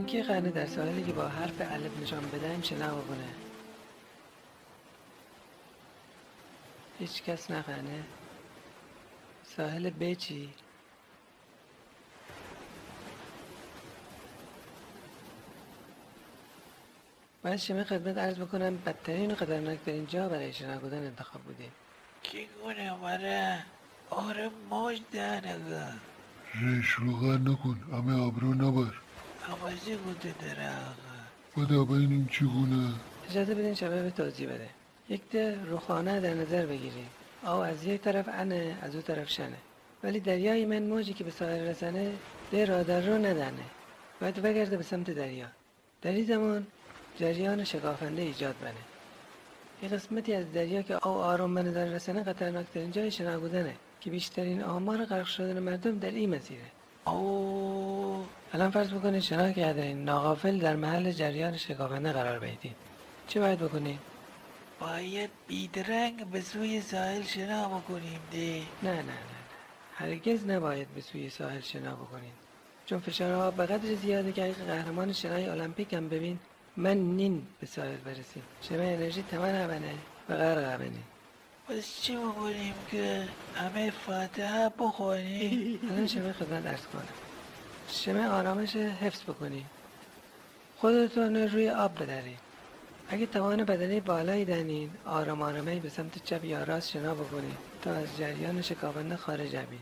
کی قرنه در ساحلی که با حرف الف نشان بدهیم شنا بکنه؟ هیچ کس نقنه. ساحل ب چی؟ باید شما خدمت عرض بکنم بدترین و خطرناکترین جا برای شنا بودن انتخاب بودیم. کی گونه وره؟ آره موج دهنگه ریش روغن نکن، همه آبرو نبر. عوضی بوده داره آقا. باید ببینیم چگونه. اجازه بدین شبه به توضیح بده. یک ده رخانه در نظر بگیریم. آب از یک طرف انه، از اون طرف شنه. ولی دریای من موجی که به ساحل رسنه ده رادر رو ندنه. باید بگرده به سمت دریا. در این زمان جریان شکافنده ایجاد بنه. این قسمتی از دریا که آب آرام به نظر رسنه خطرناکترین جای شنا بودنه که بیشترین آمار غرق شدن مردم در این مسیره. او الان فرض بکنید شنا کردین، ناغافل در محل جریان شکافنده قرار بگیرید. چه باید بکنید؟ باید بیدرنگ به سوی ساحل شنا بکنیم ده. نه هرگز نباید به سوی ساحل شنا بکنید، چون فشار آب به قدر زیاده که اگه قهرمان شنای المپیک هم ببین من نین به ساحل برسیم شما انرژی تمام بنه و غرق بنه. پس چی بکنیم که همه فاتحه بخونیم؟ الان شما خدمت عرض کنم، شما آرامش حفظ بکنید، خودتون روی آب بدرید. اگه توان بدنی بالایی دارین آرامانه به سمت چپ یا راست شنا بکنید تا از جریان شکافنده خارج شوید.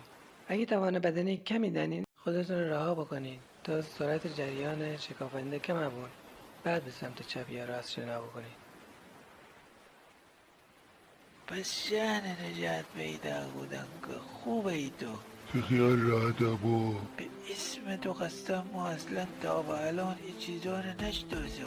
اگه توان بدنی کمی دارین خودتون رو رها بکنید تا سرعت جریان شکافنده کم بود، بعد به سمت چپ یا راست شنا بکنید. پس شهن نجات پیدا بودن که خوبه ای تو. که خیال راحت ابا. به اسم تو قسم ما اصلا تا به الان این چیزا رو نشناسه.